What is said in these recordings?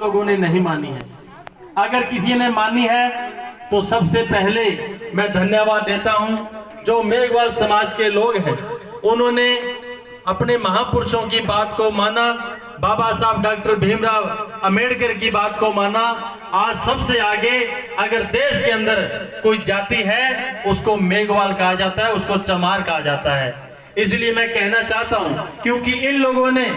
लोगों ने नहीं मानी है। अगर किसी ने मानी है तो सबसे पहले मैं धन्यवाद देता हूं जो मेघवाल समाज के लोग हैं। उन्होंने अपने महापुरुषों की बात को माना, बाबा साहब डॉक्टर भीमराव अंबेडकर की बात को माना। आज सबसे आगे अगर देश के अंदर कोई जाति है उसको मेघवाल कहा जाता है, उसको चमार कहा जाता है। इसलिए मैं कहना चाहता हूं, क्योंकि इन लोगों ने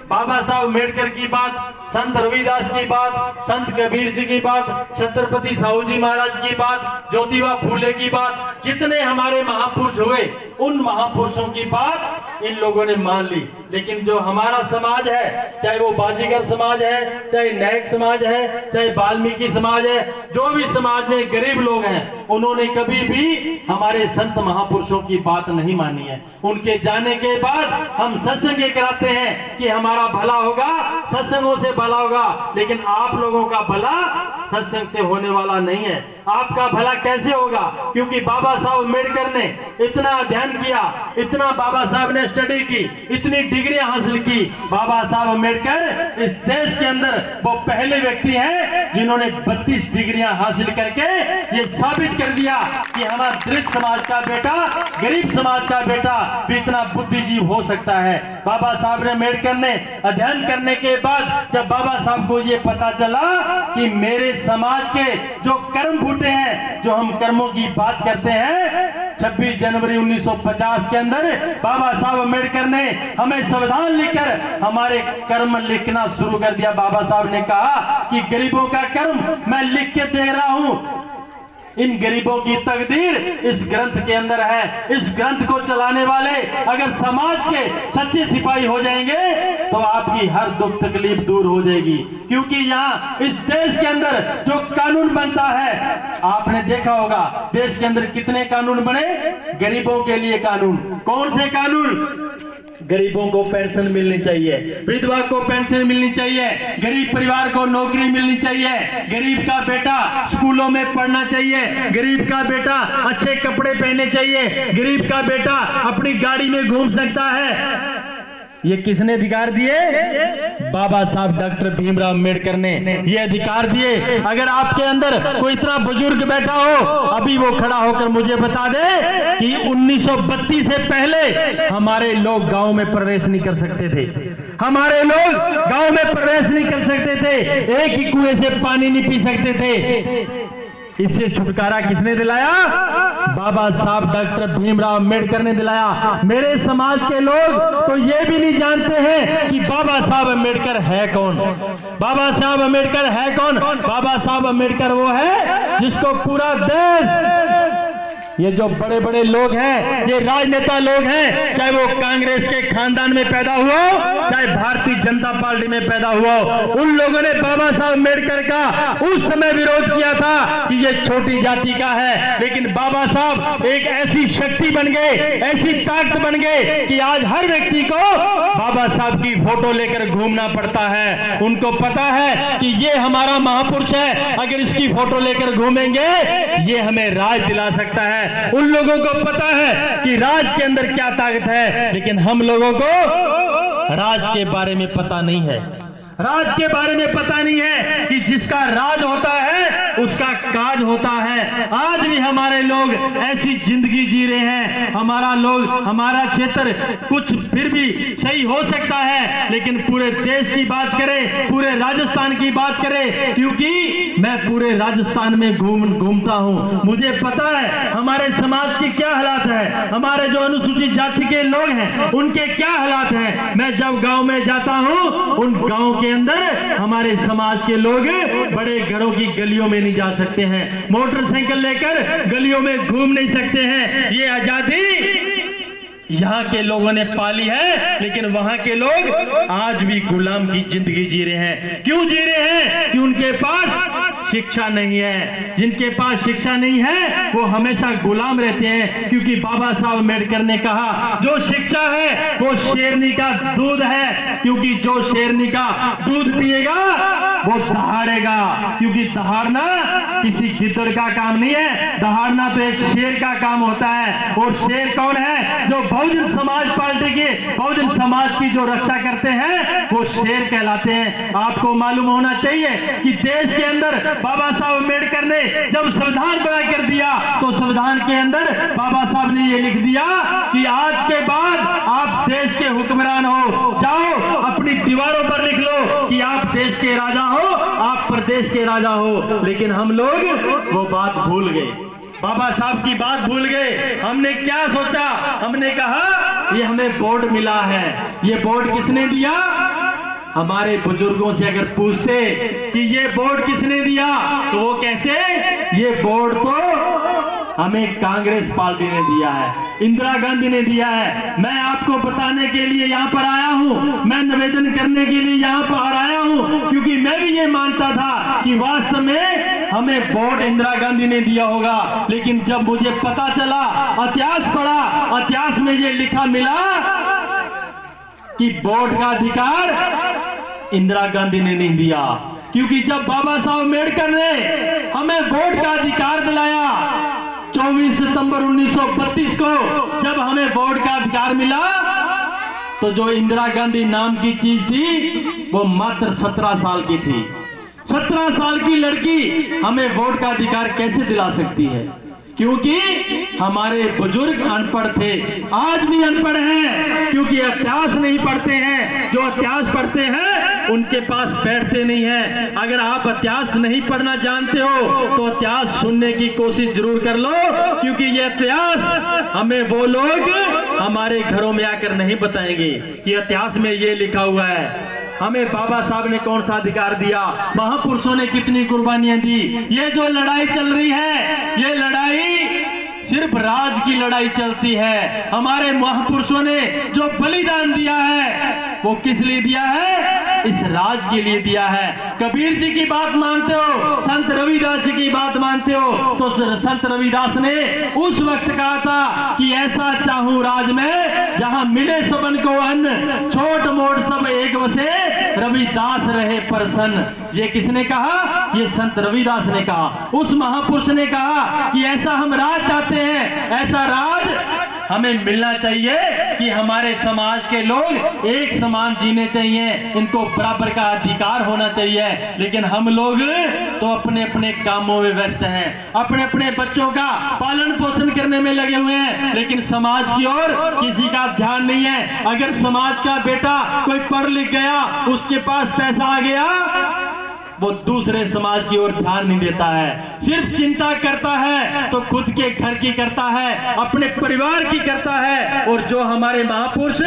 बाबा साहब अम्बेडकर की बात, संत रविदास की बात, संत कबीर जी की बात, छत्रपति साहू जी महाराज की बात, ज्योतिबा फूले की बात, जितने हमारे महापुरुष हुए उन महापुरुषों की बात इन लोगों ने मान ली। लेकिन जो हमारा समाज है, चाहे वो बाजीगर समाज है, चाहे नायक समाज है, चाहे वाल्मीकि समाज है, जो भी समाज में गरीब लोग हैं, उन्होंने कभी भी हमारे संत महापुरुषों की बात नहीं मानी है। उनके जाने के बाद हम सत्संग कराते हैं कि हमारा भला होगा, सत्संगों से भला होगा, लेकिन आप लोगों का भला सत्संग से होने वाला नहीं है। आपका भला कैसे होगा? क्योंकि बाबा साहब अम्बेडकर ने इतना अध्ययन किया, इतना बाबा साहब ने स्टडी की, इतनी डिग्रियां हासिल की। बाबा साहब अम्बेडकर इस देश के अंदर वो पहले व्यक्ति हैं जिन्होंने 32 डिग्रियां हासिल करके ये साबित कर दिया कि हमारा दलित समाज का बेटा, गरीब समाज का बेटा भी इतना बुद्धिजीव हो सकता है। बाबा साहब ने अम्बेडकर ने अध्ययन करने के बाद जब बाबा साहब को ये पता चला कि मेरे समाज के जो कर्म फूटे हैं, जो हम कर्मों की बात करते हैं, 26 जनवरी 1950 के अंदर बाबा साहब अम्बेडकर ने हमें संविधान लिखकर हमारे कर्म लिखना शुरू कर दिया। बाबा साहब ने कहा कि गरीबों का कर्म मैं लिख के दे रहा हूं, इन गरीबों की तकदीर इस ग्रंथ के अंदर है। इस ग्रंथ को चलाने वाले अगर समाज के सच्चे सिपाही हो जाएंगे तो आपकी हर दुख तकलीफ दूर हो जाएगी। क्योंकि यहाँ इस देश के अंदर जो कानून बनता है, आपने देखा होगा देश के अंदर कितने कानून बने गरीबों के लिए। कानून कौन से कानून? गरीबों को पेंशन मिलनी चाहिए, विधवा को पेंशन मिलनी चाहिए, गरीब परिवार को नौकरी मिलनी चाहिए, गरीब का बेटा स्कूलों में पढ़ना चाहिए, गरीब का बेटा अच्छे कपड़े पहनने चाहिए, गरीब का बेटा अपनी गाड़ी में घूम सकता है। ये किसने अधिकार दिए? बाबा साहब डॉक्टर भीमराव अंबेडकर ने ये अधिकार दिए। अगर आपके अंदर कोई इतना बुजुर्ग बैठा हो, अभी वो खड़ा होकर मुझे बता दे कि 1932 से पहले हमारे लोग गांव में प्रवेश नहीं कर सकते थे। हमारे लोग गांव में प्रवेश नहीं कर सकते थे, एक ही कुएं से पानी नहीं पी सकते थे। इससे छुटकारा किसने दिलाया? बाबा साहब डॉक्टर भीमराव अंबेडकर ने दिलाया। मेरे समाज के लोग तो ये भी नहीं जानते हैं कि बाबा साहब अंबेडकर है कौन। बाबा साहब अंबेडकर है कौन? बाबा साहब अंबेडकर वो है जिसको पूरा देश, ये जो बड़े बड़े लोग हैं, ये राजनेता लोग हैं, चाहे वो कांग्रेस के खानदान में पैदा हुआ हो, चाहे भारतीय जनता पार्टी में पैदा हुआ हो, उन लोगों ने बाबा साहब अम्बेडकर का उस समय विरोध किया था कि ये छोटी जाति का है। लेकिन बाबा साहब एक ऐसी शक्ति बन गए, ऐसी ताकत बन गए कि आज हर व्यक्ति को बाबा साहब की फोटो लेकर घूमना पड़ता है। उनको पता है कि ये हमारा महापुरुष है, अगर इसकी फोटो लेकर घूमेंगे ये हमें राज दिला सकता है। उन लोगों को पता है कि राज के अंदर क्या ताकत है, लेकिन हम लोगों को राज के बारे में पता नहीं है। राज के बारे में पता नहीं है कि जिसका राज होता है उसका काज होता है। आज भी हमारे लोग ऐसी जिंदगी जी रहे हैं। हमारा क्षेत्र कुछ फिर भी सही हो सकता है, लेकिन पूरे देश की बात करें, पूरे राजस्थान की बात करें, क्योंकि मैं पूरे राजस्थान में घूमता हूं, मुझे पता है हमारे समाज के क्या हालात है, हमारे जो अनुसूचित जाति के लोग हैं उनके क्या हालात हैं। मैं जब गांव में जाता हूं, उन गांव के अंदर हमारे समाज के लोग बड़े घरों की गलियों में नहीं जा सकते हैं, मोटरसाइकिल लेकर गलियों में घूम नहीं सकते हैं। ये आजादी यहाँ के लोगों ने पाली है, लेकिन वहां के लोग आज भी गुलाम की जिंदगी जी रहे हैं। क्यों जी रहे हैं? कि उनके पास शिक्षा नहीं है। जिनके पास शिक्षा नहीं है वो हमेशा गुलाम रहते हैं, क्योंकि बाबा साहब अम्बेडकर ने कहा जो शिक्षा है वो शेरनी का दूध है, क्योंकि जो शेरनी का दूध पिएगा वो दहाड़ेगा, क्योंकि दहाड़ना किसी गिद्दड़ का काम नहीं है, दहाड़ना तो एक शेर का काम होता है। और शेर कौन है? जो बहुजन समाज पार्टी के, बहुजन समाज की जो रक्षा करते हैं वो शेर कहलाते हैं। आपको मालूम होना चाहिए कि देश के अंदर बाबा साहब अम्बेडकर ने जब संविधान बना कर दिया तो संविधान के अंदर बाबा साहब ने ये लिख दिया कि आज के बाद आप देश के हुक्मरान हो, जाओ अपनी दीवारों पर लिख लो कि आप देश के राजा हो, आप प्रदेश के राजा हो। लेकिन हम लोग वो बात भूल गए, बाबा साहब की बात भूल गए। हमने क्या सोचा? हमने कहा ये हमें बोर्ड मिला है। ये बोर्ड किसने दिया? हमारे बुजुर्गों से अगर पूछते कि ये बोर्ड किसने दिया तो वो कहते ये बोर्ड तो हमें कांग्रेस पार्टी ने दिया है, इंदिरा गांधी ने दिया है। मैं आपको बताने के लिए यहाँ पर आया हूँ, मैं निवेदन करने के लिए यहाँ पर आया हूँ, क्योंकि मैं भी ये मानता था कि वास्तव में हमें वोट इंदिरा गांधी ने दिया होगा। लेकिन जब मुझे पता चला, इतिहास पढ़ा, इतिहास में ये लिखा मिला कि वोट का अधिकार इंदिरा गांधी ने नहीं दिया, क्योंकि जब बाबा साहब अम्बेडकर ने हमें वोट का अधिकार दिलाया 24 सितंबर 1932 को, जब हमें वोट का अधिकार मिला तो जो इंदिरा गांधी नाम की चीज थी वो मात्र 17 साल की थी। 17 साल की लड़की हमें वोट का अधिकार कैसे दिला सकती है? क्योंकि हमारे बुजुर्ग अनपढ़ थे, आज भी अनपढ़ हैं, क्योंकि इतिहास नहीं पढ़ते हैं। जो इतिहास पढ़ते हैं उनके पास बैठते नहीं है। अगर आप इतिहास नहीं पढ़ना जानते हो तो इतिहास सुनने की कोशिश जरूर कर लो, क्योंकि ये इतिहास हमें वो लोग हमारे घरों में आकर नहीं बताएंगे कि इतिहास में ये लिखा हुआ है। हमें बाबा साहब ने कौन सा अधिकार दिया, महापुरुषों ने कितनी कुर्बानियां दी। ये जो लड़ाई चल रही है, ये लड़ाई सिर्फ राज की लड़ाई चलती है। हमारे महापुरुषों ने जो बलिदान दिया है वो किस लिए दिया है? इस राज के लिए दिया है। कबीर जी की बात मानते हो, संत रविदास जी की बात मानते हो, तो संत रविदास ने उस वक्त कहा था कि ऐसा चाहूं राज में जहां मिले सबन को अन्न, छोट मोट सब एक बसे, रविदास रहे प्रसन्न। ये किसने कहा? ये संत रविदास ने कहा। उस महापुरुष ने कहा कि ऐसा हम राज चाहते हैं, ऐसा राज हमें मिलना चाहिए कि हमारे समाज के लोग एक समान जीने चाहिए, इनको बराबर का अधिकार होना चाहिए। लेकिन हम लोग तो अपने अपने कामों में व्यस्त हैं, अपने अपने बच्चों का पालन पोषण करने में लगे हुए हैं, लेकिन समाज की ओर किसी का ध्यान नहीं है। अगर समाज का बेटा कोई पढ़ लिख गया, उसके पास पैसा आ गया, वो दूसरे समाज की ओर ध्यान नहीं देता है, सिर्फ चिंता करता है तो खुद के घर की करता है, अपने परिवार की करता है। और जो हमारे महापुरुष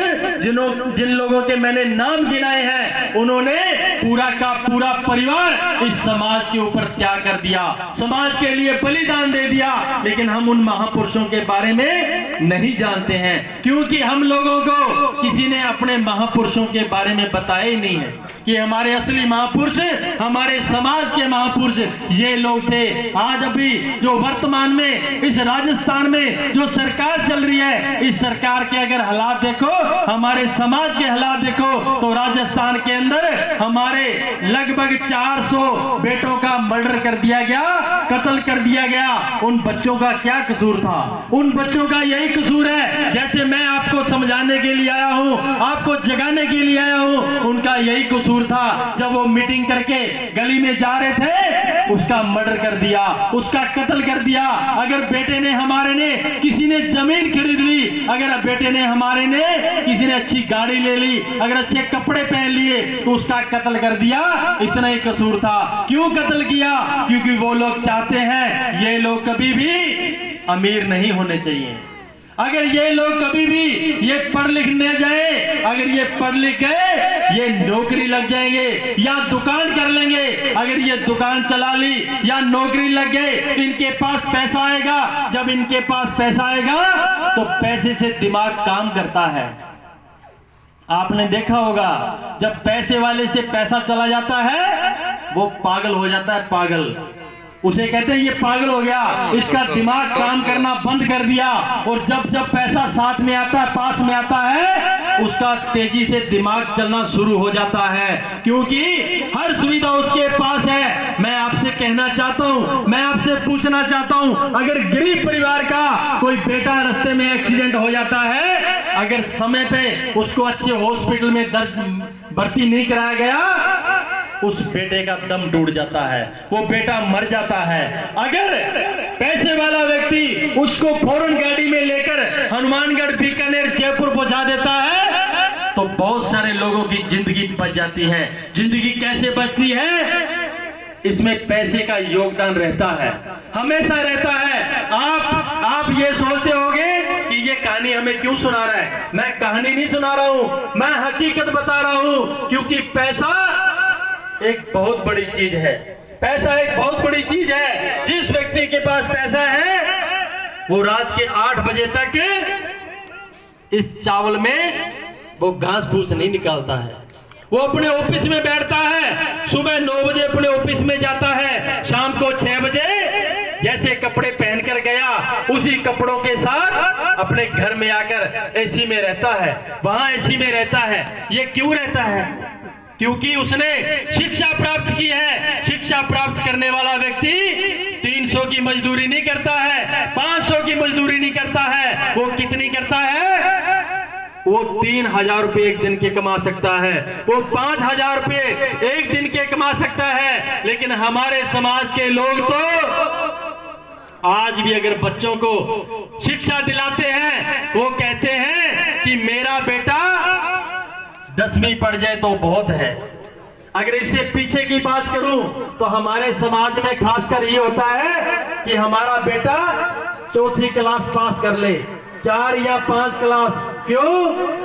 जिन लोगों के मैंने नाम गिनाए हैं, उन्होंने पूरा का पूरा परिवार इस समाज के ऊपर त्याग कर दिया, समाज के लिए बलिदान दे दिया। लेकिन हम उन महापुरुषों के बारे में नहीं जानते हैं, क्योंकि हम लोगों को किसी ने अपने महापुरुषों के बारे में बताया ही नहीं है कि हमारे असली महापुरुष, हमारे समाज के महापुरुष ये लोग थे। आज अभी जो वर्तमान में इस राजस्थान में जो सरकार चल रही है, इस सरकार के अगर हालात देखो, हमारे समाज के हालात देखो, तो राजस्थान के अंदर हमारे लगभग 400 बेटों का मर्डर कर दिया गया, कत्ल कर दिया गया। उन बच्चों का क्या कसूर था? उन बच्चों का यही कसूर है, जैसे मैं आपको समझाने के लिए आया हूँ, आपको जगाने के लिए आया हूँ, उनका यही कसूर था। जब वो मीटिंग करके गली में जा रहे थे, उसका मर्डर कर दिया, उसका कत्ल कर दिया। अगर बेटे ने हमारे ने किसी ने जमीन खरीद ली, अगर बेटे ने हमारे ने किसी ने अच्छी गाड़ी ले ली, अगर अच्छे कपड़े पहन लिए, तो उसका कत्ल कर दिया। इतना ही कसूर था। क्यों कत्ल किया? क्योंकि वो लोग चाहते हैं ये लोग कभी भी अमीर नहीं होने चाहिए। अगर ये लोग कभी भी ये पढ़ लिख न जाए, अगर ये पढ़ लिख गए, ये नौकरी लग जाएंगे या दुकान कर लेंगे। अगर ये दुकान चला ली या नौकरी लग गए, इनके पास पैसा आएगा। जब इनके पास पैसा आएगा तो पैसे से दिमाग काम करता है। आपने देखा होगा, जब पैसे वाले से पैसा चला जाता है, वो पागल हो जाता है, पागल। उसे कहते हैं ये पागल हो गया, इसका दिमाग काम करना बंद कर दिया। और जब जब पैसा साथ में आता है, पास में आता है, उसका तेजी से दिमाग चलना शुरू हो जाता है, क्योंकि हर सुविधा उसके पास है। मैं आपसे कहना चाहता हूं, मैं आपसे पूछना चाहता हूं, अगर गरीब परिवार का कोई बेटा रास्ते में एक्सीडेंट हो जाता है, अगर समय पे उसको अच्छे हॉस्पिटल में भर्ती नहीं कराया गया, उस बेटे का दम टूट जाता है, वो बेटा मर जाता है। अगर पैसे वाला व्यक्ति उसको फौरन गाड़ी में लेकर हनुमानगढ़, बीकानेर, जयपुर पहुंचा देता है, तो बहुत सारे लोगों की जिंदगी बच जाती है। जिंदगी कैसे बचती है? इसमें पैसे का योगदान रहता है, हमेशा रहता है। आप ये सोचते होंगे कि ये कहानी हमें क्यों सुना रहा है। मैं कहानी नहीं सुना रहा हूं, मैं हकीकत बता रहा हूं, क्योंकि पैसा एक बहुत बड़ी चीज है। पैसा एक बहुत बड़ी चीज है। जिस व्यक्ति के पास पैसा है, वो रात के 8 बजे तक इस चावल में वो घास फूस नहीं निकालता है। वो अपने ऑफिस में बैठता है, सुबह 9 बजे अपने ऑफिस में जाता है, शाम को 6 बजे जैसे कपड़े पहनकर गया, उसी कपड़ों के साथ अपने घर में आकर एसी में रहता है, वहां एसी में रहता है। ये क्यों रहता है? क्योंकि उसने शिक्षा प्राप्त की है। शिक्षा प्राप्त करने वाला व्यक्ति 300 की मजदूरी नहीं करता है, 500 की मजदूरी नहीं करता है। वो कितनी करता है? वो 3000 रुपये एक दिन के कमा सकता है, वो 5000 रुपये एक दिन के कमा सकता है। लेकिन हमारे समाज के लोग तो आज भी अगर बच्चों को शिक्षा दिलाते हैं, वो कहते हैं कि मेरा बेटा 10वीं पढ़ जाए तो बहुत है। अगर इससे पीछे की बात करूं तो हमारे समाज में खासकर ये होता है कि हमारा बेटा 4थी क्लास पास कर ले, 4 या 5 क्लास। क्यों?